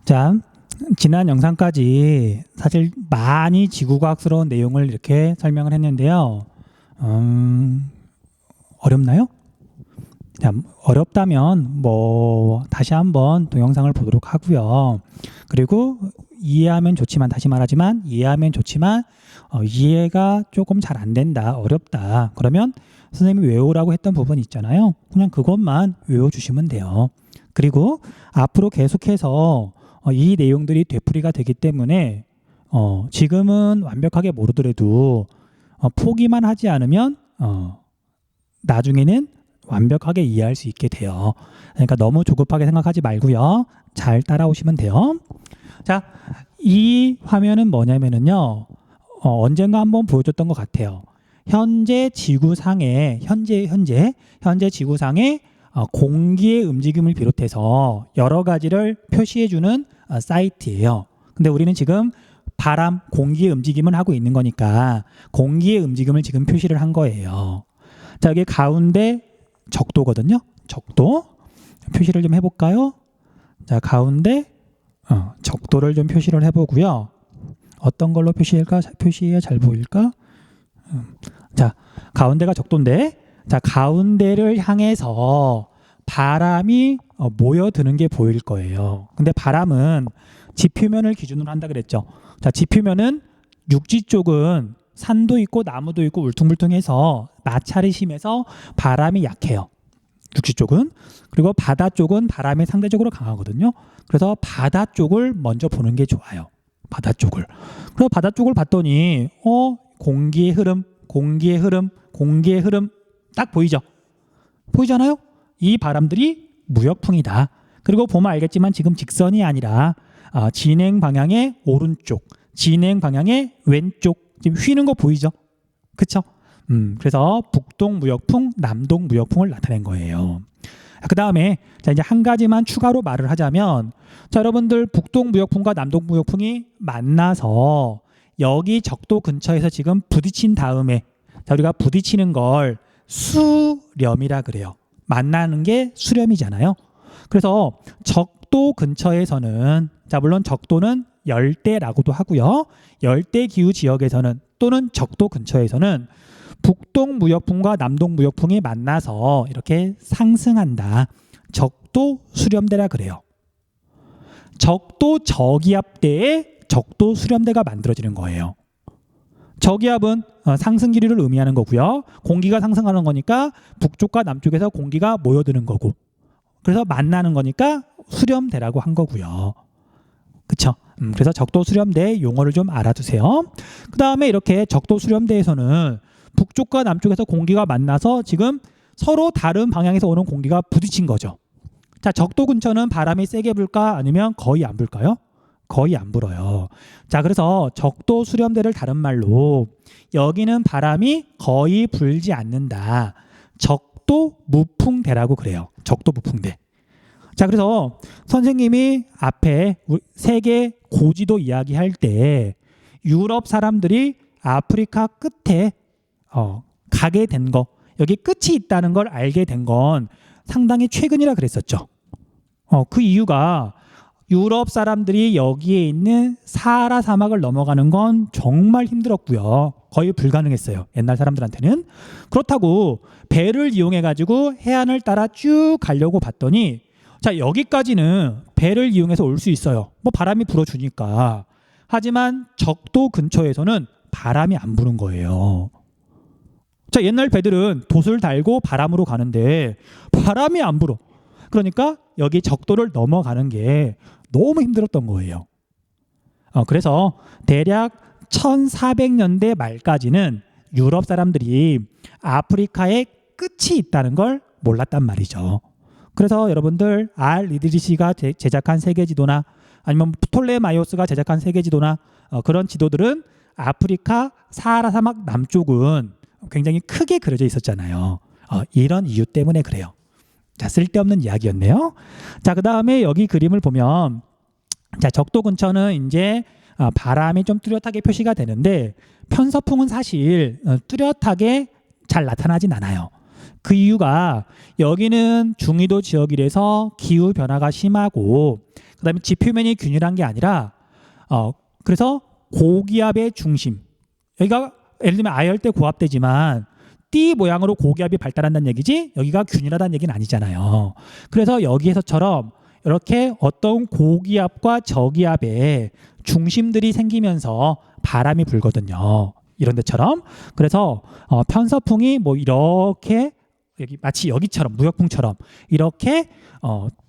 자, 지난 영상까지 사실 많이 지구과학스러운 내용을 이렇게 설명을 했는데요. 어렵나요? 자, 어렵다면 다시 한번 동영상을 보도록 하고요. 그리고 이해하면 좋지만, 다시 말하지만 이해하면 좋지만 이해가 조금 잘 안 된다, 어렵다, 그러면 선생님이 외우라고 했던 부분 있잖아요. 그냥 그것만 외워주시면 돼요. 그리고 앞으로 계속해서 이 내용들이 되풀이가 되기 때문에 지금은 완벽하게 모르더라도 포기만 하지 않으면 나중에는 완벽하게 이해할 수 있게 돼요. 그러니까 너무 조급하게 생각하지 말고요. 잘 따라오시면 돼요. 자, 이 화면은 뭐냐면은요. 언젠가 한번 보여줬던 것 같아요. 현재 지구상의 현재 지구상의 공기의 움직임을 비롯해서 여러 가지를 표시해주는 사이트예요. 근데 우리는 지금 바람, 공기의 움직임을 하고 있는 거니까 공기의 움직임을 지금 표시를 한 거예요. 자, 여기 가운데 적도거든요. 적도 표시를 좀 해볼까요? 자, 가운데 적도를 좀 표시를 해보고요. 어떤 걸로 표시해야 잘 보일까? 자, 가운데가 적도인데, 자, 가운데를 향해서 바람이 모여드는 게 보일 거예요. 근데 바람은 지표면을 기준으로 한다 그랬죠. 자, 지표면은 육지 쪽은 산도 있고 나무도 있고 울퉁불퉁해서 마찰이 심해서 바람이 약해요. 육지 쪽은. 그리고 바다 쪽은 바람이 상대적으로 강하거든요. 그래서 바다 쪽을 먼저 보는 게 좋아요. 바다 쪽을. 그래서 바다 쪽을 봤더니 공기의 흐름 딱 보이죠? 보이잖아요? 이 바람들이 무역풍이다. 그리고 보면 알겠지만 지금 직선이 아니라 진행 방향의 오른쪽, 진행 방향의 왼쪽, 지금 휘는 거 보이죠? 그쵸? 그래서 북동 무역풍, 남동 무역풍을 나타낸 거예요. 그 다음에 자, 이제 한 가지만 추가로 말을 하자면, 자, 여러분들 북동 무역풍과 남동 무역풍이 만나서 여기 적도 근처에서 지금 부딪힌 다음에, 자, 우리가 부딪히는 걸 수렴이라 그래요. 만나는 게 수렴이잖아요. 그래서 적도 근처에서는, 자, 물론 적도는 열대라고도 하고요. 열대 기후 지역에서는 또는 적도 근처에서는 북동 무역풍과 남동 무역풍이 만나서 이렇게 상승한다. 적도 수렴대라 그래요. 적도 저기압대에 적도 수렴대가 만들어지는 거예요. 저기압은 상승 기류를 의미하는 거고요. 공기가 상승하는 거니까 북쪽과 남쪽에서 공기가 모여드는 거고, 그래서 만나는 거니까 수렴대라고 한 거고요. 그쵸? 그래서 적도 수렴대 용어를 좀 알아두세요. 그 다음에 이렇게 적도 수렴대에서는 북쪽과 남쪽에서 공기가 만나서 지금 서로 다른 방향에서 오는 공기가 부딪힌 거죠. 자, 적도 근처는 바람이 세게 불까 아니면 거의 안 불까요? 거의 안 불어요. 자, 그래서 적도 수렴대를 다른 말로 여기는 바람이 거의 불지 않는다. 적도 무풍대라고 그래요. 적도 무풍대. 자, 그래서 선생님이 앞에 세계 고지도 이야기할 때 유럽 사람들이 아프리카 끝에 가게 된 거, 여기 끝이 있다는 걸 알게 된 건 상당히 최근이라 그랬었죠. 그 이유가 유럽 사람들이 여기에 있는 사하라 사막을 넘어가는 건 정말 힘들었고요. 거의 불가능했어요. 옛날 사람들한테는. 그렇다고 배를 이용해 가지고 해안을 따라 쭉 가려고 봤더니, 자, 여기까지는 배를 이용해서 올 수 있어요. 바람이 불어주니까. 하지만 적도 근처에서는 바람이 안 부는 거예요. 자, 옛날 배들은 돛을 달고 바람으로 가는데 바람이 안 불어. 그러니까 여기 적도를 넘어가는 게 너무 힘들었던 거예요. 그래서 대략 1400년대 말까지는 유럽 사람들이 아프리카에 끝이 있다는 걸 몰랐단 말이죠. 그래서 여러분들 리드리시가 제작한 세계지도나 아니면 프톨레마이오스가 제작한 세계지도나 그런 지도들은 아프리카 사하라 사막 남쪽은 굉장히 크게 그려져 있었잖아요. 이런 이유 때문에 그래요. 자, 쓸데없는 이야기였네요. 자, 그 다음에 여기 그림을 보면, 자, 적도 근처는 이제 바람이 좀 뚜렷하게 표시가 되는데 편서풍은 사실 뚜렷하게 잘 나타나진 않아요. 그 이유가 여기는 중위도 지역이라서 기후 변화가 심하고, 그다음에 지표면이 균일한 게 아니라 그래서 고기압의 중심, 여기가 예를 들면 아열대 고압대지만 띠 모양으로 고기압이 발달한다는 얘기지 여기가 균일하다는 얘기는 아니잖아요. 그래서 여기에서처럼 이렇게 어떤 고기압과 저기압의 중심들이 생기면서 바람이 불거든요. 이런 데처럼. 그래서 편서풍이 뭐 이렇게 여기 마치 여기처럼 무역풍처럼 이렇게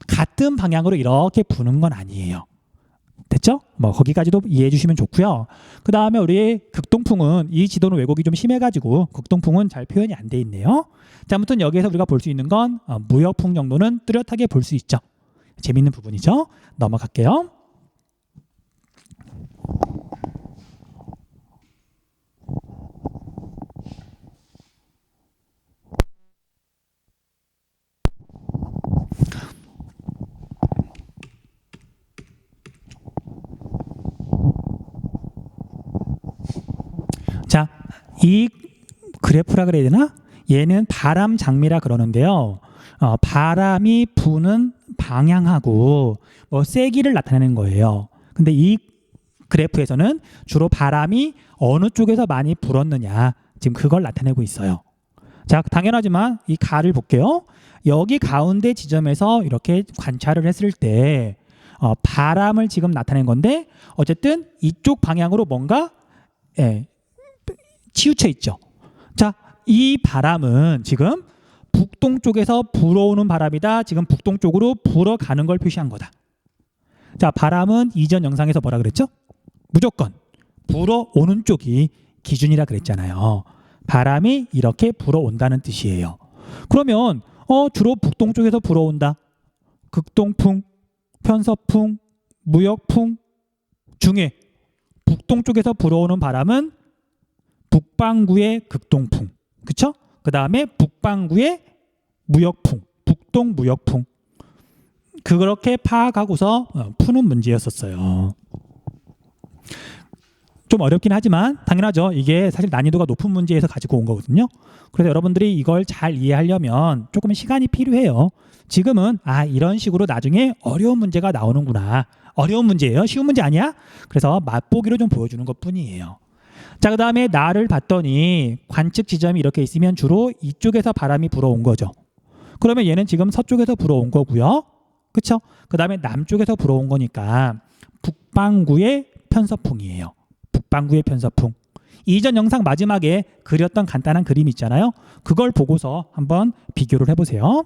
같은 방향으로 이렇게 부는 건 아니에요. 됐죠? 뭐 거기까지도 이해해 주시면 좋고요. 그 다음에 우리 극동풍은 이 지도는 왜곡이 좀 심해가지고 극동풍은 잘 표현이 안 돼 있네요. 자, 아무튼 여기에서 우리가 볼 수 있는 건 무역풍 정도는 뚜렷하게 볼 수 있죠. 재밌는 부분이죠. 넘어갈게요. 자, 이 그래프라 그래야 되나? 얘는 바람 장미라 그러는데요. 바람이 부는 방향하고 뭐 세기를 나타내는 거예요. 근데 이 그래프에서는 주로 바람이 어느 쪽에서 많이 불었느냐 지금 그걸 나타내고 있어요. 자, 당연하지만 이 가를 볼게요. 여기 가운데 지점에서 이렇게 관찰을 했을 때 바람을 지금 나타낸 건데 어쨌든 이쪽 방향으로 뭔가 치우쳐 있죠. 자, 이 바람은 지금 북동쪽에서 불어오는 바람이다. 지금 북동쪽으로 불어가는 걸 표시한 거다. 자, 바람은 이전 영상에서 뭐라 그랬죠? 무조건 불어오는 쪽이 기준이라 그랬잖아요. 바람이 이렇게 불어온다는 뜻이에요. 그러면 주로 북동쪽에서 불어온다. 극동풍, 편서풍, 무역풍 중에 북동쪽에서 불어오는 바람은 북반구의 극동풍, 그쵸? 그 다음에 북반구의 무역풍, 북동 무역풍. 그렇게 파악하고서 푸는 문제였었어요. 좀 어렵긴 하지만 당연하죠. 이게 사실 난이도가 높은 문제에서 가지고 온 거거든요. 그래서 여러분들이 이걸 잘 이해하려면 조금 시간이 필요해요. 지금은 이런 식으로 나중에 어려운 문제가 나오는구나. 어려운 문제예요. 쉬운 문제 아니야? 그래서 맛보기로 좀 보여주는 것뿐이에요. 자, 그 다음에 나를 봤더니 관측 지점이 이렇게 있으면 주로 이쪽에서 바람이 불어온 거죠. 그러면 얘는 지금 서쪽에서 불어온 거고요. 그쵸? 그 다음에 남쪽에서 불어온 거니까 북반구의 편서풍이에요. 북반구의 편서풍. 이전 영상 마지막에 그렸던 간단한 그림 있잖아요. 그걸 보고서 한번 비교를 해보세요.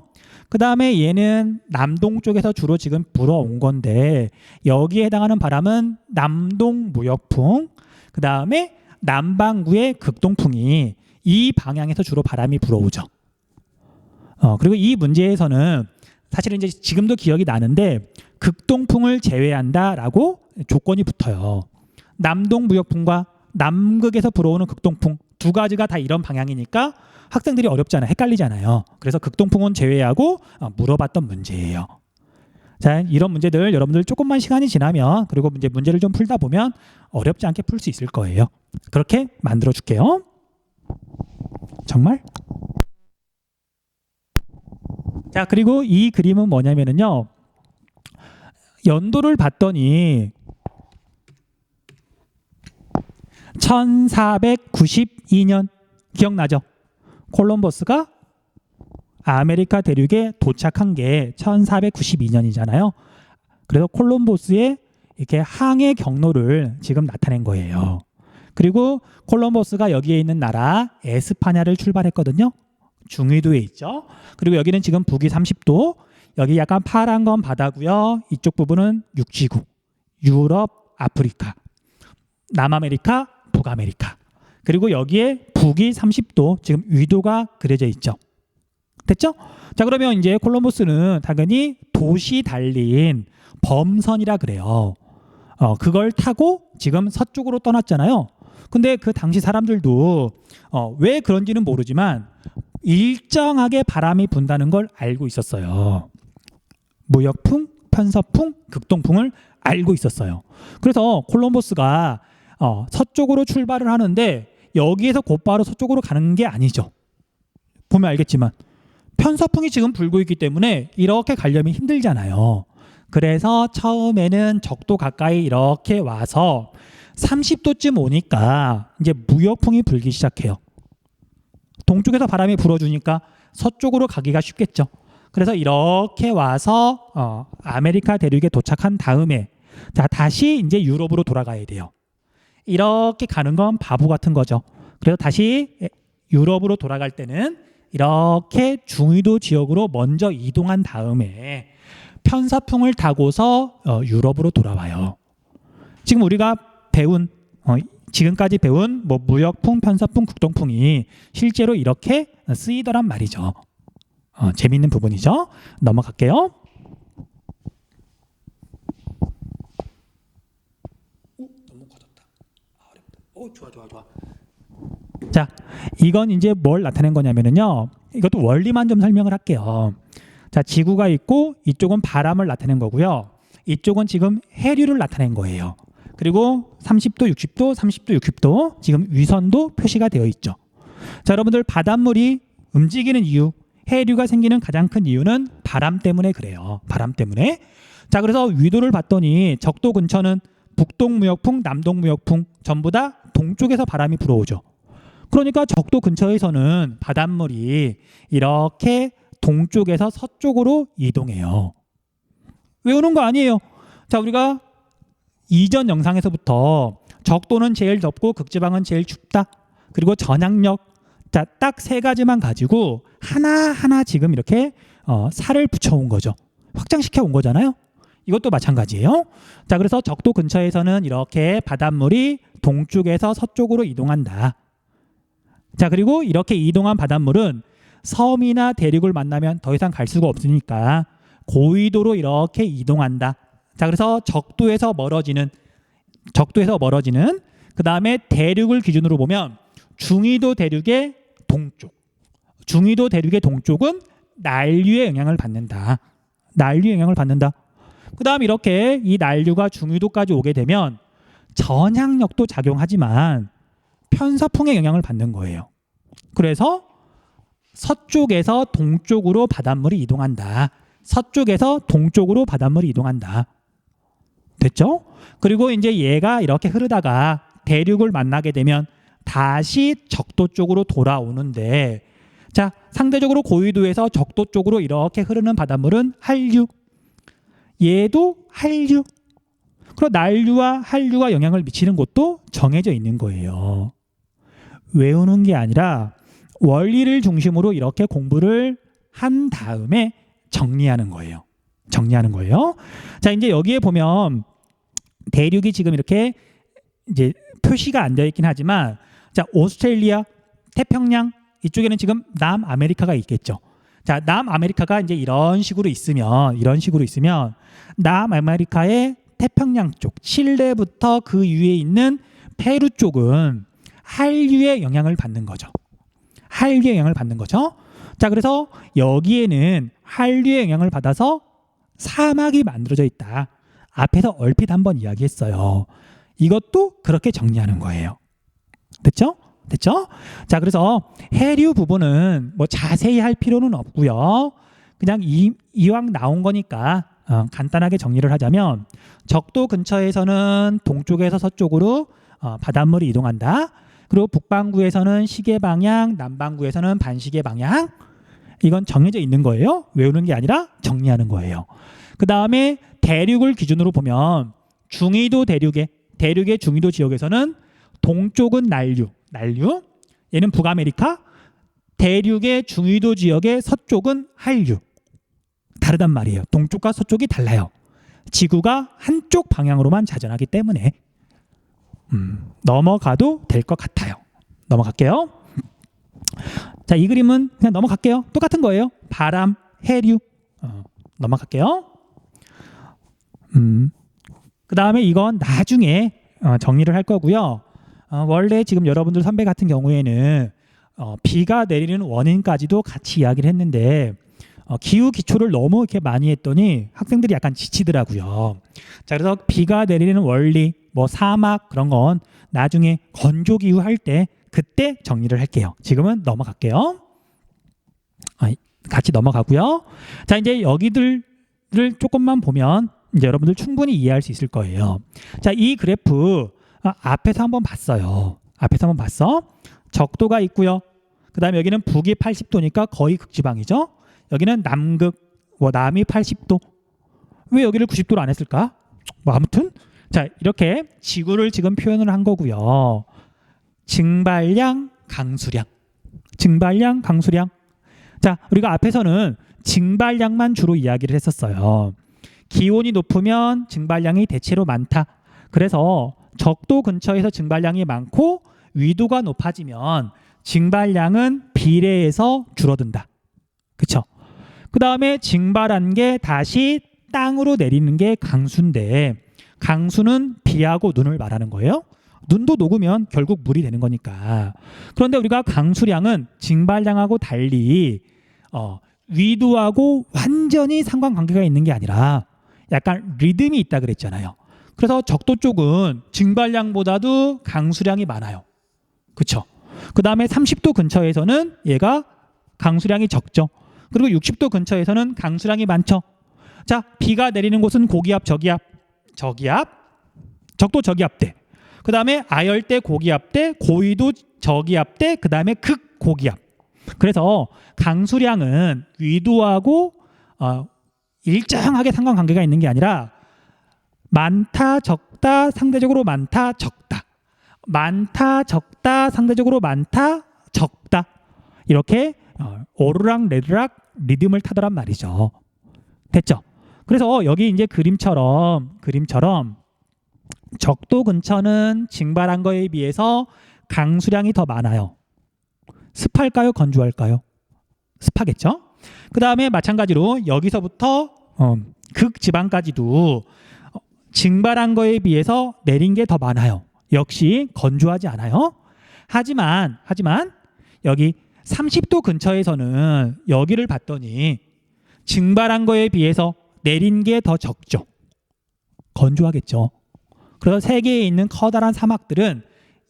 그 다음에 얘는 남동 쪽에서 주로 지금 불어온 건데 여기에 해당하는 바람은 남동 무역풍, 그 다음에 남반구의 극동풍이 이 방향에서 주로 바람이 불어오죠. 그리고 이 문제에서는 사실은 이제 지금도 기억이 나는데 극동풍을 제외한다라고 조건이 붙어요. 남동 무역풍과 남극에서 불어오는 극동풍 두 가지가 다 이런 방향이니까 학생들이 어렵잖아요. 헷갈리잖아요. 그래서 극동풍은 제외하고 물어봤던 문제예요. 자, 이런 문제들 여러분들 조금만 시간이 지나면 그리고 이제 문제를 좀 풀다 보면 어렵지 않게 풀 수 있을 거예요. 그렇게 만들어 줄게요. 정말? 자, 그리고 이 그림은 뭐냐면은요. 연도를 봤더니 1492년 기억나죠? 콜럼버스가 아메리카 대륙에 도착한 게 1492년이잖아요. 그래서 콜럼버스의 이렇게 항해 경로를 지금 나타낸 거예요. 그리고 콜럼버스가 여기에 있는 나라 에스파냐를 출발했거든요. 중위도에 있죠. 그리고 여기는 지금 북위 30도, 여기 약간 파란 건 바다고요. 이쪽 부분은 육지구, 유럽, 아프리카, 남아메리카, 북아메리카. 그리고 여기에 북위 30도, 지금 위도가 그려져 있죠. 됐죠? 자, 그러면 이제 콜럼버스는 당연히 도시 달린 범선이라 그래요. 그걸 타고 지금 서쪽으로 떠났잖아요. 근데 그 당시 사람들도 왜 그런지는 모르지만 일정하게 바람이 분다는 걸 알고 있었어요. 무역풍, 편서풍, 극동풍을 알고 있었어요. 그래서 콜럼버스가 서쪽으로 출발을 하는데 여기에서 곧바로 서쪽으로 가는 게 아니죠. 보면 알겠지만 편서풍이 지금 불고 있기 때문에 이렇게 가려면 힘들잖아요. 그래서 처음에는 적도 가까이 이렇게 와서 30도쯤 오니까 이제 무역풍이 불기 시작해요. 동쪽에서 바람이 불어주니까 서쪽으로 가기가 쉽겠죠. 그래서 이렇게 와서 아메리카 대륙에 도착한 다음에 자, 다시 이제 유럽으로 돌아가야 돼요. 이렇게 가는 건 바보 같은 거죠. 그래서 다시 유럽으로 돌아갈 때는 이렇게 중위도 지역으로 먼저 이동한 다음에 편서풍을 타고서 유럽으로 돌아와요. 지금 우리가 배운 지금까지 배운 뭐 무역풍, 편서풍, 국동풍이 실제로 이렇게 쓰이더란 말이죠. 재미있는 부분이죠. 넘어갈게요. 너무 커졌다. 어렵다. 좋아. 자, 이건 이제 뭘 나타낸 거냐면요. 이것도 원리만 좀 설명을 할게요. 자, 지구가 있고 이쪽은 바람을 나타낸 거고요. 이쪽은 지금 해류를 나타낸 거예요. 그리고 30도, 60도, 30도, 60도 지금 위선도 표시가 되어 있죠. 자, 여러분들 바닷물이 움직이는 이유, 해류가 생기는 가장 큰 이유는 바람 때문에 그래요. 바람 때문에. 자, 그래서 위도를 봤더니 적도 근처는 북동무역풍, 남동무역풍 전부 다 동쪽에서 바람이 불어오죠. 그러니까 적도 근처에서는 바닷물이 이렇게 동쪽에서 서쪽으로 이동해요. 왜 오는 거 아니에요? 자, 우리가 이전 영상에서부터 적도는 제일 덥고 극지방은 제일 춥다. 그리고 전향력. 자, 딱 세 가지만 가지고 하나하나 지금 이렇게 살을 붙여온 거죠. 확장시켜 온 거잖아요. 이것도 마찬가지예요. 자, 그래서 적도 근처에서는 이렇게 바닷물이 동쪽에서 서쪽으로 이동한다. 자, 그리고 이렇게 이동한 바닷물은 섬이나 대륙을 만나면 더 이상 갈 수가 없으니까 고위도로 이렇게 이동한다. 자, 그래서 적도에서 멀어지는 그 다음에 대륙을 기준으로 보면 중위도 대륙의 동쪽. 중위도 대륙의 동쪽은 난류의 영향을 받는다. 난류의 영향을 받는다. 그 다음 이렇게 이 난류가 중위도까지 오게 되면 전향력도 작용하지만 편서풍의 영향을 받는 거예요. 그래서 서쪽에서 동쪽으로 바닷물이 이동한다. 서쪽에서 동쪽으로 바닷물이 이동한다. 됐죠? 그리고 이제 얘가 이렇게 흐르다가 대륙을 만나게 되면 다시 적도 쪽으로 돌아오는데, 자, 상대적으로 고위도에서 적도 쪽으로 이렇게 흐르는 바닷물은 한류. 얘도 한류. 그리고 난류와 한류가 영향을 미치는 곳도 정해져 있는 거예요. 외우는 게 아니라 원리를 중심으로 이렇게 공부를 한 다음에 정리하는 거예요. 자, 이제 여기에 보면 대륙이 지금 이렇게 이제 표시가 안 되어 있긴 하지만, 자, 오스트레일리아, 태평양 이쪽에는 지금 남아메리카가 있겠죠. 자, 남아메리카가 이제 이런 식으로 있으면 남아메리카의 태평양 쪽, 칠레부터 그 위에 있는 페루 쪽은 한류의 영향을 받는 거죠. 자, 그래서 여기에는 한류의 영향을 받아서 사막이 만들어져 있다. 앞에서 얼핏 한번 이야기했어요. 이것도 그렇게 정리하는 거예요. 됐죠? 자, 그래서 해류 부분은 뭐 자세히 할 필요는 없고요. 그냥 이왕 나온 거니까 간단하게 정리를 하자면, 적도 근처에서는 동쪽에서 서쪽으로 바닷물이 이동한다. 그리고 북반구에서는 시계 방향, 남반구에서는 반시계 방향. 이건 정해져 있는 거예요. 외우는 게 아니라 정리하는 거예요. 그 다음에 대륙을 기준으로 보면 중위도 대륙의 중위도 지역에서는 동쪽은 난류. 얘는 북아메리카. 대륙의 중위도 지역의 서쪽은 한류. 다르단 말이에요. 동쪽과 서쪽이 달라요. 지구가 한쪽 방향으로만 자전하기 때문에 넘어가도 될 것 같아요. 넘어갈게요. 자, 이 그림은 그냥 넘어갈게요. 똑같은 거예요. 바람, 해류. 넘어갈게요. 그 다음에 이건 나중에 정리를 할 거고요. 원래 지금 여러분들 선배 같은 경우에는 비가 내리는 원인까지도 같이 이야기를 했는데 기후 기초를 너무 이렇게 많이 했더니 학생들이 약간 지치더라고요. 자, 그래서 비가 내리는 원리, 뭐 사막 그런 건 나중에 건조 기후 할 때 그때 정리를 할게요. 지금은 넘어갈게요. 같이 넘어가고요. 자, 이제 여기들을 조금만 보면 이제 여러분들 충분히 이해할 수 있을 거예요. 자, 이 그래프 앞에서 한번 봤어요. 앞에서 한번 봤어. 적도가 있고요. 그 다음에 여기는 북이 80도니까 거의 극지방이죠. 여기는 남극, 남이 80도. 왜 여기를 90도로 안 했을까? 뭐 아무튼 자, 이렇게 지구를 지금 표현을 한 거고요. 증발량, 강수량. 증발량, 강수량. 자, 우리가 앞에서는 증발량만 주로 이야기를 했었어요. 기온이 높으면 증발량이 대체로 많다. 그래서 적도 근처에서 증발량이 많고 위도가 높아지면 증발량은 비례해서 줄어든다. 그렇죠? 그 다음에 증발한 게 다시 땅으로 내리는 게 강수인데 강수는 비하고 눈을 말하는 거예요. 눈도 녹으면 결국 물이 되는 거니까. 그런데 우리가 강수량은 증발량하고 달리 위도하고 완전히 상관관계가 있는 게 아니라 약간 리듬이 있다 그랬잖아요. 그래서 적도 쪽은 증발량보다도 강수량이 많아요. 그렇죠? 그 다음에 30도 근처에서는 얘가 강수량이 적죠. 그리고 60도 근처에서는 강수량이 많죠. 자, 비가 내리는 곳은 고기압, 저기압, 적도 저기압대. 그 다음에 아열대, 고기압대, 고위도 저기압대, 그 다음에 극고기압. 그래서 강수량은 위도하고 일정하게 상관관계가 있는 게 아니라 많다, 적다, 상대적으로 많다, 적다. 많다, 적다, 상대적으로 많다, 적다. 이렇게 오르락 내리락 리듬을 타더란 말이죠. 됐죠? 그래서 여기 이제 그림처럼 적도 근처는 증발한 거에 비해서 강수량이 더 많아요. 습할까요? 건조할까요? 습하겠죠? 그 다음에 마찬가지로 여기서부터 극지방까지도 증발한 거에 비해서 내린 게 더 많아요. 역시 건조하지 않아요. 하지만 여기 30도 근처에서는 여기를 봤더니 증발한 거에 비해서 내린 게 더 적죠. 건조하겠죠. 그래서 세계에 있는 커다란 사막들은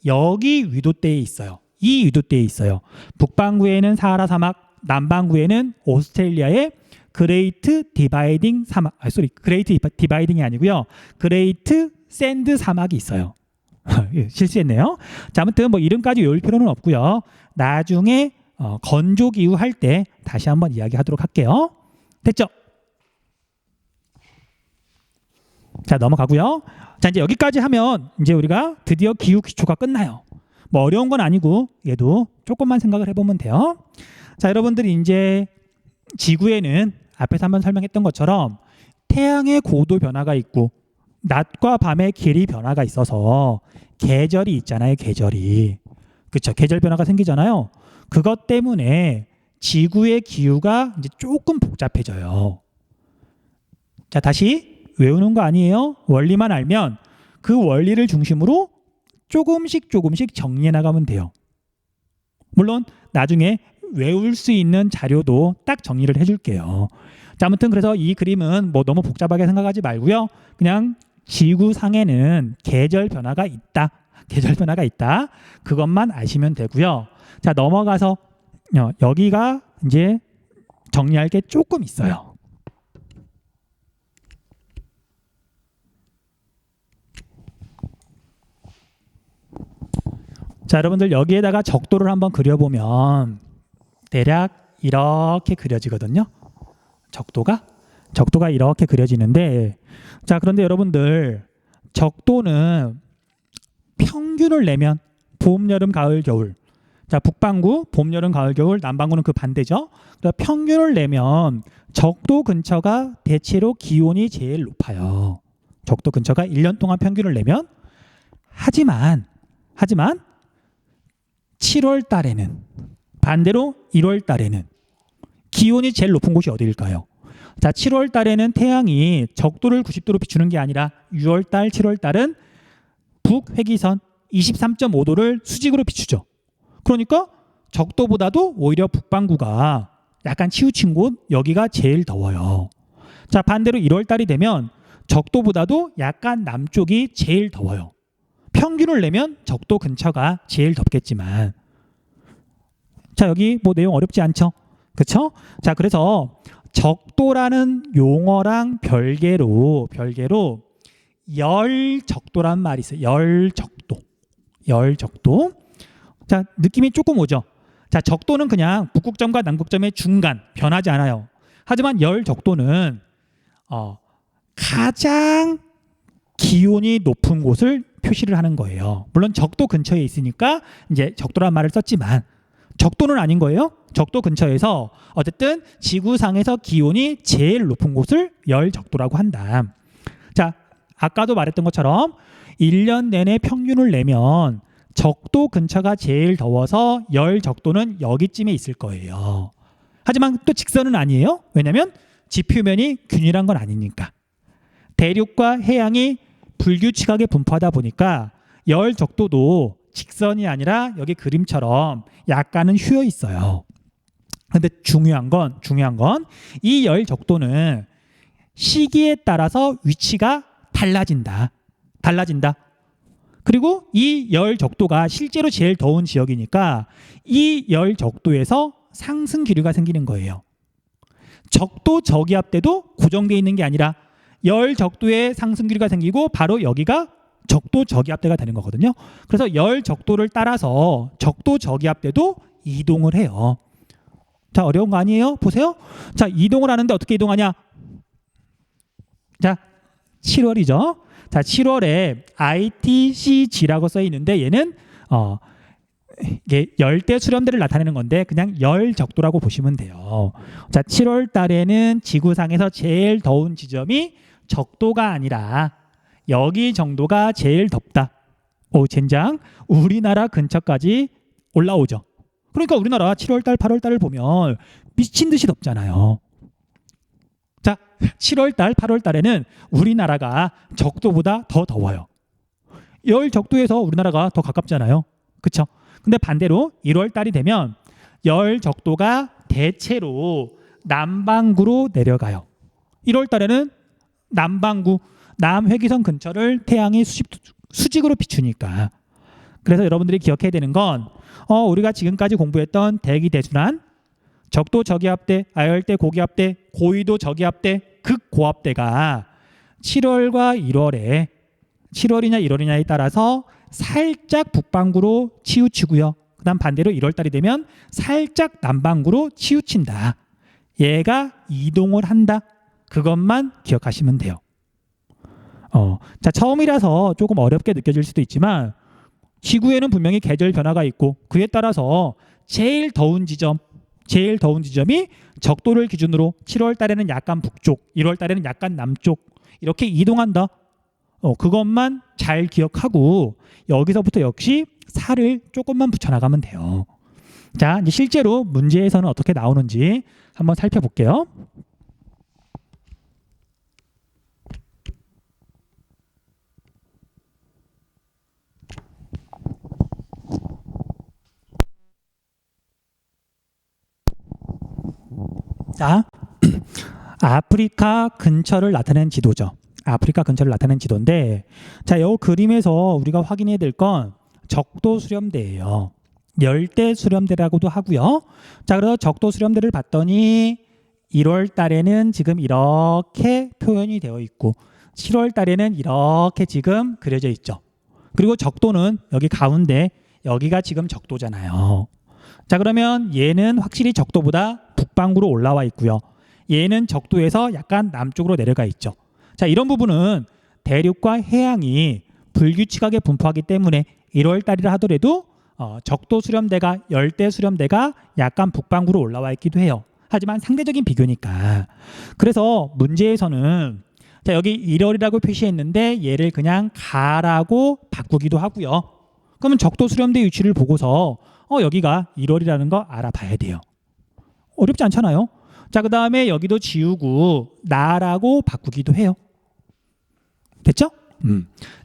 여기 위도대에 있어요. 이 위도대에 있어요. 북반구에는 사하라 사막, 남반구에는 오스트레일리아의 그레이트 디바이딩 사막, 그레이트 디바이딩이 아니고요. 그레이트 샌드 사막이 있어요. 실수했네요. 자, 아무튼 뭐 이름까지 외울 필요는 없고요. 나중에 건조 기후 할 때 다시 한번 이야기하도록 할게요. 됐죠? 자, 넘어가고요. 자, 이제 여기까지 하면 이제 우리가 드디어 기후 기초가 끝나요. 뭐 어려운 건 아니고 얘도 조금만 생각을 해보면 돼요. 자, 여러분들이 이제 지구에는 앞에서 한번 설명했던 것처럼 태양의 고도 변화가 있고 낮과 밤의 길이 변화가 있어서 계절이 있잖아요. 계절이. 그렇죠. 계절 변화가 생기잖아요. 그것 때문에 지구의 기후가 이제 조금 복잡해져요. 자, 다시 외우는 거 아니에요. 원리만 알면 그 원리를 중심으로 조금씩 정리해 나가면 돼요. 물론 나중에 외울 수 있는 자료도 딱 정리를 해줄게요. 자, 아무튼 그래서 이 그림은 뭐 너무 복잡하게 생각하지 말고요. 그냥 지구상에는 계절 변화가 있다. 그것만 아시면 되고요. 자, 넘어가서 여기가 이제 정리할 게 조금 있어요. 자, 여러분들 여기에다가 적도를 한번 그려보면 대략 이렇게 그려지거든요. 적도가 이렇게 그려지는데, 자, 그런데 여러분들 적도는 평균을 내면 봄, 여름, 가을, 겨울. 자, 북반구 봄, 여름, 가을, 겨울, 남반구는 그 반대죠. 그러니까 평균을 내면 적도 근처가 대체로 기온이 제일 높아요. 적도 근처가 1년 동안 평균을 내면. 하지만 7월 달에는 반대로 1월 달에는 기온이 제일 높은 곳이 어디일까요? 자, 7월 달에는 태양이 적도를 90도로 비추는 게 아니라 6월 달, 7월 달은 북회기선 23.5도를 수직으로 비추죠. 그러니까 적도보다도 오히려 북반구가 약간 치우친 곳, 여기가 제일 더워요. 자, 반대로 1월 달이 되면 적도보다도 약간 남쪽이 제일 더워요. 평균을 내면 적도 근처가 제일 덥겠지만, 자, 여기 뭐 내용 어렵지 않죠? 그렇죠? 자, 그래서 적도라는 용어랑 별개로 열적도란 말이 있어요. 열적도. 자, 느낌이 조금 오죠. 자, 적도는 그냥 북극점과 남극점의 중간, 변하지 않아요. 하지만 열적도는 가장 기온이 높은 곳을 표시를 하는 거예요. 물론 적도 근처에 있으니까 이제 적도란 말을 썼지만 적도는 아닌 거예요. 적도 근처에서 어쨌든 지구상에서 기온이 제일 높은 곳을 열적도라고 한다. 자, 아까도 말했던 것처럼 1년 내내 평균을 내면 적도 근처가 제일 더워서 열적도는 여기쯤에 있을 거예요. 하지만 또 직선은 아니에요. 왜냐하면 지표면이 균일한 건 아니니까. 대륙과 해양이 불규칙하게 분포하다 보니까 열적도도 직선이 아니라 여기 그림처럼 약간은 휘어 있어요. 근데 중요한 건 이 열적도는 시기에 따라서 위치가 달라진다. 그리고 이 열적도가 실제로 제일 더운 지역이니까 이 열적도에서 상승 기류가 생기는 거예요. 적도 저기압대도 고정되어 있는 게 아니라 열적도에 상승 기류가 생기고 바로 여기가 적도 저기압대가 되는 거거든요. 그래서 열적도를 따라서 적도 저기압대도 이동을 해요. 자, 어려운 거 아니에요? 보세요. 자, 이동을 하는데 어떻게 이동하냐? 자, 7월이죠. 자, 7월에 ITCG라고 써 있는데 얘는 이게 열대 수렴대를 나타내는 건데 그냥 열적도라고 보시면 돼요. 자, 7월 달에는 지구상에서 제일 더운 지점이 적도가 아니라 여기 정도가 제일 덥다. 오, 젠장. 우리나라 근처까지 올라오죠. 그러니까 우리나라 7월 달, 8월 달을 보면 미친 듯이 덥잖아요. 자, 7월 달, 8월 달에는 우리나라가 적도보다 더 더워요. 열 적도에서 우리나라가 더 가깝잖아요. 그렇죠? 근데 반대로 1월 달이 되면 열 적도가 대체로 남반구로 내려가요. 1월 달에는 남반구, 남회기선 근처를 태양이 수직으로 비추니까. 그래서 여러분들이 기억해야 되는 건 우리가 지금까지 공부했던 대기대순환, 적도 저기압대, 아열대 고기압대, 고위도 저기압대, 극고압대가 7월과 1월에 7월이냐 1월이냐에 따라서 살짝 북반구로 치우치고요. 그 다음 반대로 1월 달이 되면 살짝 남반구로 치우친다. 얘가 이동을 한다. 그것만 기억하시면 돼요. 자, 처음이라서 조금 어렵게 느껴질 수도 있지만 지구에는 분명히 계절 변화가 있고 그에 따라서 제일 더운 지점이 적도를 기준으로 7월 달에는 약간 북쪽, 1월 달에는 약간 남쪽 이렇게 이동한다. 그것만 잘 기억하고 여기서부터 역시 살을 조금만 붙여나가면 돼요. 자, 이제 실제로 문제에서는 어떻게 나오는지 한번 살펴볼게요. 자, 아프리카 근처를 나타낸 지도죠. 아프리카 근처를 나타낸 지도인데, 자, 이 그림에서 우리가 확인해야 될 건 적도 수렴대예요. 열대 수렴대라고도 하고요. 자, 그래서 적도 수렴대를 봤더니 1월 달에는 지금 이렇게 표현이 되어 있고 7월 달에는 이렇게 지금 그려져 있죠. 그리고 적도는 여기 가운데 여기가 지금 적도잖아요. 자, 그러면 얘는 확실히 적도보다 북반구로 올라와 있고요. 얘는 적도에서 약간 남쪽으로 내려가 있죠. 자, 이런 부분은 대륙과 해양이 불규칙하게 분포하기 때문에 1월 달이라 하더라도 적도 수렴대가 열대 수렴대가 약간 북반구로 올라와 있기도 해요. 하지만 상대적인 비교니까. 그래서 문제에서는 자, 여기 1월이라고 표시했는데 얘를 그냥 가라고 바꾸기도 하고요. 그러면 적도 수렴대 위치를 보고서 여기가 1월이라는 거 알아봐야 돼요. 어렵지 않잖아요. 자, 그 다음에 여기도 지우고 나라고 바꾸기도 해요. 됐죠?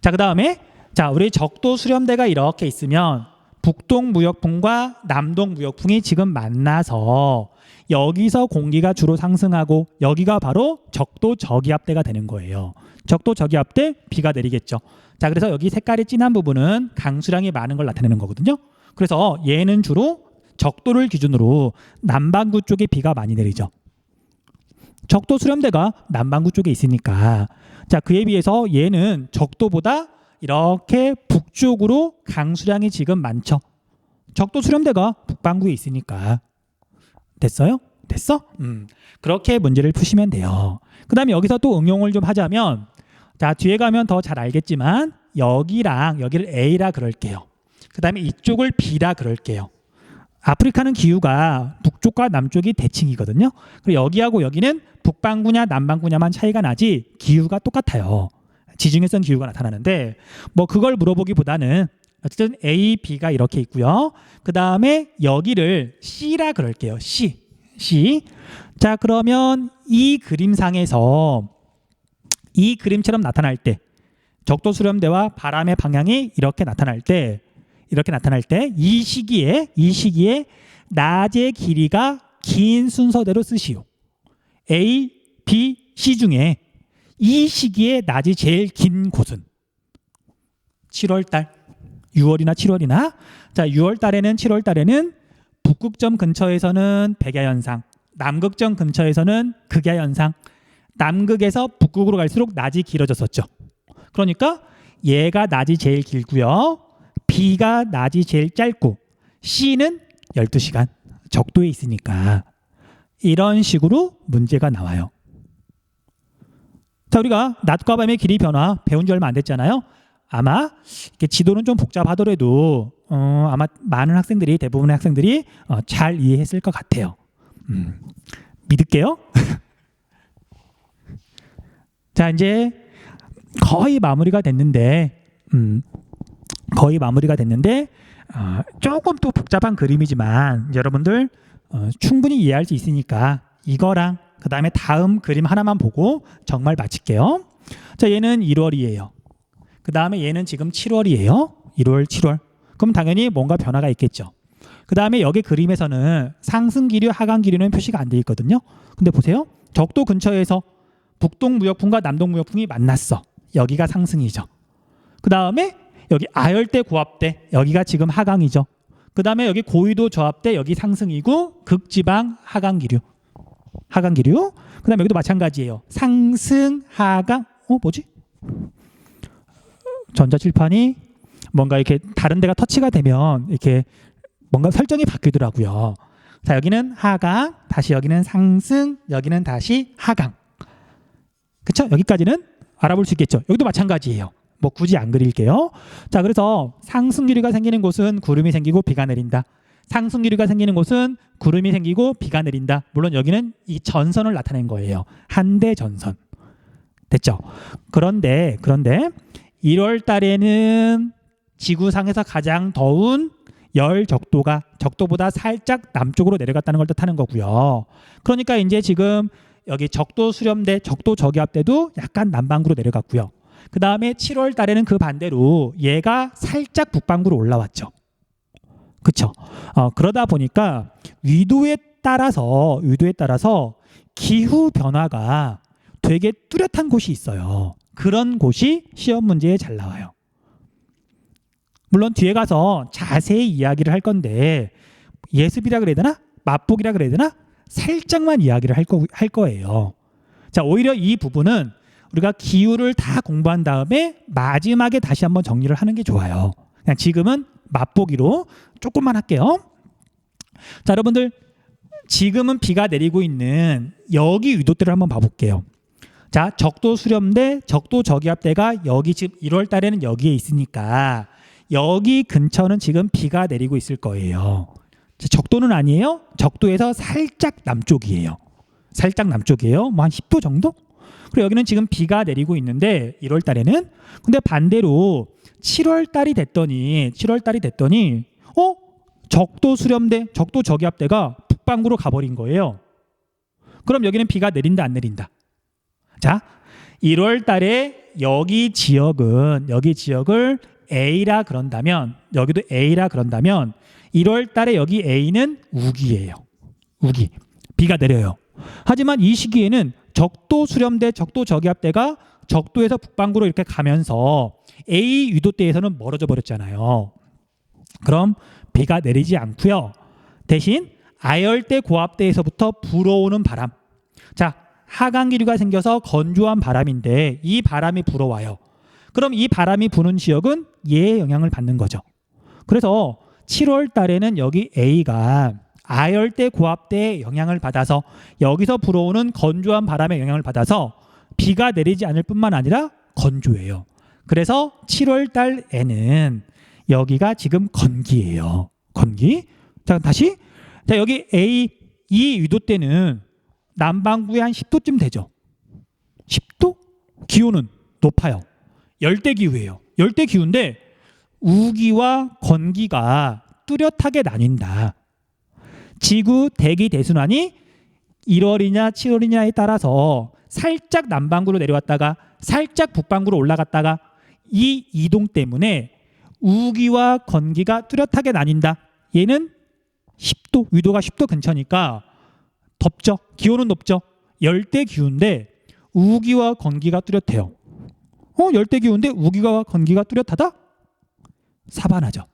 자, 그 다음에 자, 우리 적도 수렴대가 이렇게 있으면 북동 무역풍과 남동 무역풍이 지금 만나서 여기서 공기가 주로 상승하고 여기가 바로 적도 저기압대가 되는 거예요. 적도 저기압대 비가 내리겠죠. 자, 그래서 여기 색깔이 진한 부분은 강수량이 많은 걸 나타내는 거거든요. 그래서 얘는 주로 적도를 기준으로 남반구 쪽에 비가 많이 내리죠. 적도 수렴대가 남반구 쪽에 있으니까. 자, 그에 비해서 얘는 적도보다 이렇게 북쪽으로 강수량이 지금 많죠. 적도 수렴대가 북반구에 있으니까. 됐어요? 됐어? 그렇게 문제를 푸시면 돼요. 그 다음에 여기서 또 응용을 좀 하자면, 자, 뒤에 가면 더 잘 알겠지만 여기를 A라 그럴게요. 그 다음에 이쪽을 B라 그럴게요. 아프리카는 기후가 북쪽과 남쪽이 대칭이거든요. 그리고 여기하고 여기는 북반구냐 남반구냐만 차이가 나지 기후가 똑같아요. 지중해성 기후가 나타나는데 뭐 그걸 물어보기보다는 어쨌든 A, B가 이렇게 있고요. 그 다음에 여기를 C라 그럴게요. C. 자, 그러면 이 그림상에서 이 그림처럼 나타날 때 적도 수렴대와 바람의 방향이 이렇게 나타날 때 이 시기에 낮의 길이가 긴 순서대로 쓰시오. A, B, C 중에 이 시기에 낮이 제일 긴 곳은 7월달, 6월이나 7월이나. 자, 7월달에는 북극점 근처에서는 백야현상, 남극점 근처에서는 극야현상. 남극에서 북극으로 갈수록 낮이 길어졌었죠. 그러니까 얘가 낮이 제일 길고요. B가 낮이 제일 짧고 C는 12시간 적도에 있으니까 이런 식으로 문제가 나와요. 자, 우리가 낮과 밤의 길이 변화 배운 지 얼마 안 됐잖아요. 아마 이렇게 지도는 좀 복잡하더라도 아마 많은 학생들이, 대부분의 학생들이 잘 이해했을 것 같아요. 믿을게요. 자, 이제 거의 마무리가 됐는데 조금 또 복잡한 그림이지만 여러분들 충분히 이해할 수 있으니까 이거랑 그 다음에 다음 그림 하나만 보고 정말 마칠게요. 자, 얘는 1월이에요. 그 다음에 얘는 지금 7월이에요. 1월, 7월. 그럼 당연히 뭔가 변화가 있겠죠. 그 다음에 여기 그림에서는 상승 기류, 하강 기류는 표시가 안 돼 있거든요. 근데 보세요. 적도 근처에서 북동 무역풍과 남동 무역풍이 만났어. 여기가 상승이죠. 그 다음에 여기 아열대 고압대, 여기가 지금 하강이죠. 그 다음에 여기 고위도 저압대, 여기 상승이고 극지방 하강기류. 그 다음에 여기도 마찬가지예요. 상승, 하강. 뭐지? 전자칠판이 뭔가 이렇게 다른 데가 터치가 되면 이렇게 뭔가 설정이 바뀌더라고요. 자, 여기는 하강, 다시 여기는 상승, 여기는 다시 하강. 그쵸? 여기까지는 알아볼 수 있겠죠. 여기도 마찬가지예요. 뭐 굳이 안 그릴게요. 자, 그래서 상승기류가 생기는 곳은 구름이 생기고 비가 내린다. 상승기류가 생기는 곳은 구름이 생기고 비가 내린다. 물론 여기는 이 전선을 나타낸 거예요. 한대 전선. 됐죠? 그런데 1월 달에는 지구상에서 가장 더운 열 적도가 적도보다 살짝 남쪽으로 내려갔다는 걸 뜻하는 거고요. 그러니까 이제 지금 여기 적도 수렴대, 적도 저기압대도 약간 남반구로 내려갔고요. 그 다음에 7월 달에는 그 반대로 얘가 살짝 북반구로 올라왔죠. 그쵸? 그러다 보니까 위도에 따라서 기후 변화가 되게 뚜렷한 곳이 있어요. 그런 곳이 시험 문제에 잘 나와요. 물론 뒤에 가서 자세히 이야기를 할 건데 예습이라 그래야 되나? 맛보기라 그래야 되나? 살짝만 이야기를 할 거예요. 자, 오히려 이 부분은 우리가 기후를 다 공부한 다음에 마지막에 다시 한번 정리를 하는 게 좋아요. 그냥 지금은 맛보기로 조금만 할게요. 자, 여러분들 지금은 비가 내리고 있는 여기 위도대를 한번 봐볼게요. 자, 적도 수렴대, 적도 저기압대가 여기 지금 1월 달에는 여기에 있으니까 여기 근처는 지금 비가 내리고 있을 거예요. 적도는 아니에요. 적도에서 살짝 남쪽이에요. 뭐 한 10도 정도? 그리고 여기는 지금 비가 내리고 있는데 1월 달에는. 근데 반대로 7월 달이 됐더니 적도 수렴대, 적도 저기압대가 북반구로 가버린 거예요. 그럼 여기는 비가 내린다 안 내린다? 자, 1월 달에 여기 지역을 A라 그런다면, 여기도 A라 그런다면 1월 달에 여기 A는 우기예요. 우기. 비가 내려요. 하지만 이 시기에는 적도 수렴대, 적도 저기압대가 적도에서 북반구로 이렇게 가면서 A 위도대에서는 멀어져 버렸잖아요. 그럼 비가 내리지 않고요. 대신 아열대 고압대에서부터 불어오는 바람. 자, 하강 기류가 생겨서 건조한 바람인데 이 바람이 불어와요. 그럼 이 바람이 부는 지역은 얘의 영향을 받는 거죠. 그래서 7월 달에는 여기 A가 아열대 고압대의 영향을 받아서 여기서 불어오는 건조한 바람의 영향을 받아서 비가 내리지 않을 뿐만 아니라 건조해요. 그래서 7월 달에는 여기가 지금 건기예요. 건기. 자, 다시. 자, 여기 A 이 위도 때는 남반구에 한 10도쯤 되죠. 10도? 기온은 높아요. 열대 기후예요. 열대 기후인데 우기와 건기가 뚜렷하게 나뉜다. 지구 대기 대순환이 1월이냐 7월이냐에 따라서 살짝 남반구로 내려왔다가 살짝 북반구로 올라갔다가 이 이동 때문에 우기와 건기가 뚜렷하게 나뉜다. 얘는 10도, 위도가 10도 근처니까 덥죠. 기온은 높죠. 열대 기후인데 우기와 건기가 뚜렷해요. 열대 기후인데 우기와 건기가 뚜렷하다? 사바나죠.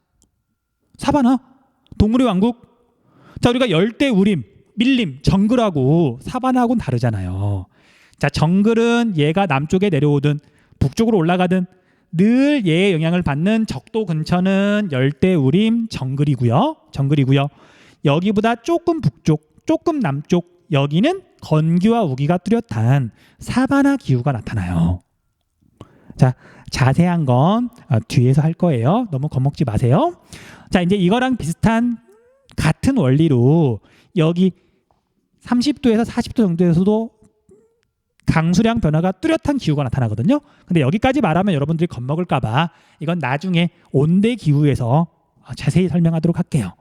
사바나. 동물의 왕국. 자, 우리가 열대 우림, 밀림, 정글하고 사바나하고는 다르잖아요. 자, 정글은 얘가 남쪽에 내려오든 북쪽으로 올라가든 늘 얘의 영향을 받는 적도 근처는 열대 우림 정글이고요. 정글이고요. 여기보다 조금 북쪽, 조금 남쪽 여기는 건기와 우기가 뚜렷한 사바나 기후가 나타나요. 자, 자세한 건 뒤에서 할 거예요. 너무 겁먹지 마세요. 자, 이제 이거랑 비슷한 같은 원리로 여기 30도에서 40도 정도에서도 강수량 변화가 뚜렷한 기후가 나타나거든요. 근데 여기까지 말하면 여러분들이 겁먹을까봐 이건 나중에 온대 기후에서 자세히 설명하도록 할게요.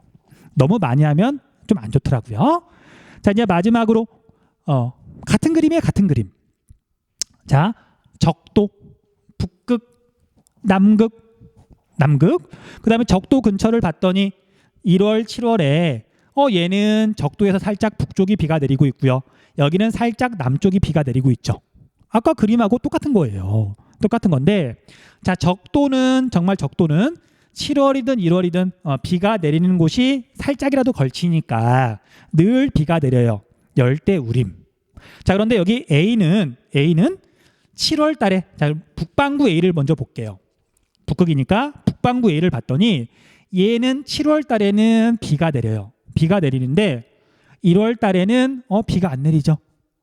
너무 많이 하면 좀 안 좋더라고요. 자, 이제 마지막으로 같은 그림이에요. 같은 그림. 자, 적도, 북극, 남극. 그 다음에 적도 근처를 봤더니 1월, 7월에 얘는 적도에서 살짝 북쪽이 비가 내리고 있고요. 여기는 살짝 남쪽이 비가 내리고 있죠. 아까 그림하고 똑같은 거예요. 똑같은 건데, 자, 적도는 정말 적도는 7월이든 1월이든 비가 내리는 곳이 살짝이라도 걸치니까 늘 비가 내려요. 열대 우림. 자, 그런데 여기 A는 7월 달에, 자, 북반구 A를 먼저 볼게요. 북극이니까 북반구 A를 봤더니 얘는 7월 달에는 비가 내려요. 비가 내리는데 1월 달에는 비가 안 내리죠.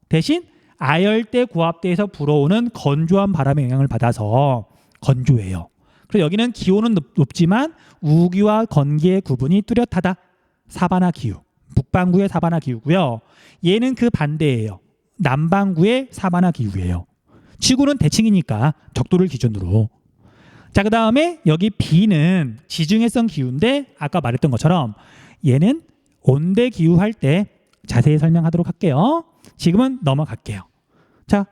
대신 아열대 고압대에서 불어오는 건조한 바람의 영향을 받아서 건조해요. 그래서 여기는 기온은 높지만 우기와 건기의 구분이 뚜렷하다. 사바나 기후. 북반구의 사바나 기후고요. 얘는 그 반대예요. 남반구의 사바나 기후예요. 지구는 대칭이니까 적도를 기준으로. 자, 그 다음에 여기 B는 지중해성 기후인데 아까 말했던 것처럼 얘는 온대 기후 할 때 자세히 설명하도록 할게요. 지금은 넘어갈게요. 자,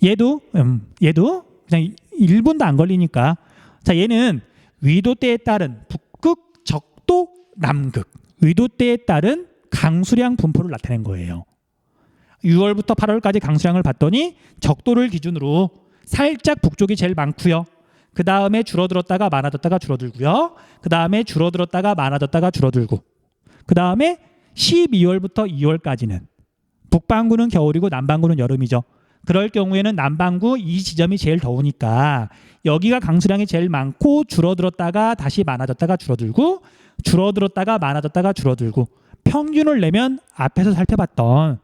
얘도 그냥 1분도 안 걸리니까, 자, 얘는 위도대에 따른 북극, 적도, 남극, 위도대에 따른 강수량 분포를 나타낸 거예요. 6월부터 8월까지 강수량을 봤더니 적도를 기준으로 살짝 북쪽이 제일 많고요. 그 다음에 줄어들었다가 많아졌다가 줄어들고요. 그 다음에 줄어들었다가 많아졌다가 줄어들고, 그 다음에 12월부터 2월까지는 북반구는 겨울이고 남반구는 여름이죠. 그럴 경우에는 남반구 이 지점이 제일 더우니까 여기가 강수량이 제일 많고 줄어들었다가 다시 많아졌다가 줄어들고, 줄어들었다가 많아졌다가 줄어들고, 평균을 내면 앞에서 살펴봤던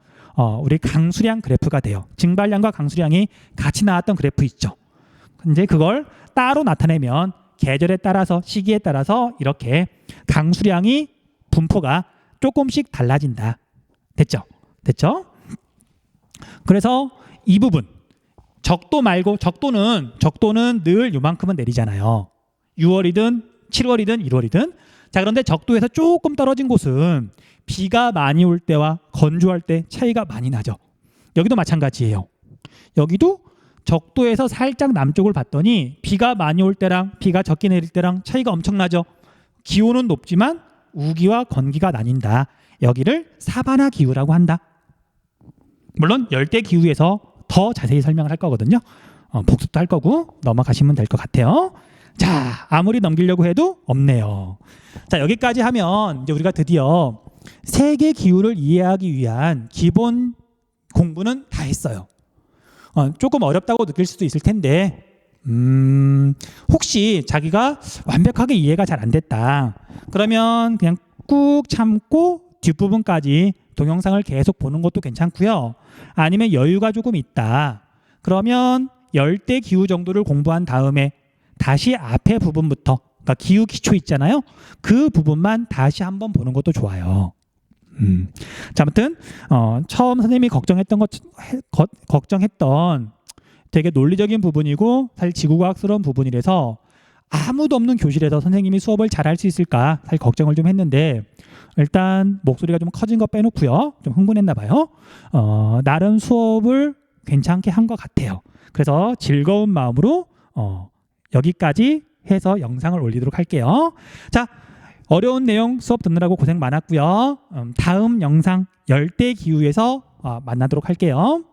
우리 강수량 그래프가 돼요. 증발량과 강수량이 같이 나왔던 그래프 있죠. 이제 그걸 따로 나타내면 계절에 따라서, 시기에 따라서 이렇게 강수량이 분포가 조금씩 달라진다. 됐죠? 그래서 이 부분, 적도 말고, 적도는 늘 요만큼은 내리잖아요. 6월이든 7월이든 1월이든. 자, 그런데 적도에서 조금 떨어진 곳은 비가 많이 올 때와 건조할 때 차이가 많이 나죠. 여기도 마찬가지예요. 여기도 적도에서 살짝 남쪽을 봤더니 비가 많이 올 때랑 비가 적게 내릴 때랑 차이가 엄청나죠. 기온은 높지만 우기와 건기가 나뉜다. 여기를 사바나 기후라고 한다. 물론 열대 기후에서 더 자세히 설명을 할 거거든요. 복습도 할 거고 넘어가시면 될 것 같아요. 자, 아무리 넘기려고 해도 없네요. 자, 여기까지 하면 이제 우리가 드디어 세계 기후를 이해하기 위한 기본 공부는 다 했어요. 조금 어렵다고 느낄 수도 있을 텐데 혹시 자기가 완벽하게 이해가 잘 안 됐다. 그러면 그냥 꾹 참고 뒷부분까지 동영상을 계속 보는 것도 괜찮고요. 아니면 여유가 조금 있다. 그러면 열대 기후 정도를 공부한 다음에 다시 앞에 부분부터, 그러니까 기후 기초 있잖아요. 그 부분만 다시 한번 보는 것도 좋아요. 자, 아무튼 처음 선생님이 걱정했던 되게 논리적인 부분이고 사실 지구과학스러운 부분이라서 아무도 없는 교실에서 선생님이 수업을 잘할 수 있을까 사실 걱정을 좀 했는데 일단 목소리가 좀 커진 거 빼놓고요. 좀 흥분했나 봐요. 나름 수업을 괜찮게 한 것 같아요. 그래서 즐거운 마음으로 여기까지 해서 영상을 올리도록 할게요. 자, 어려운 내용 수업 듣느라고 고생 많았고요. 다음 영상 열대 기후에서 만나도록 할게요.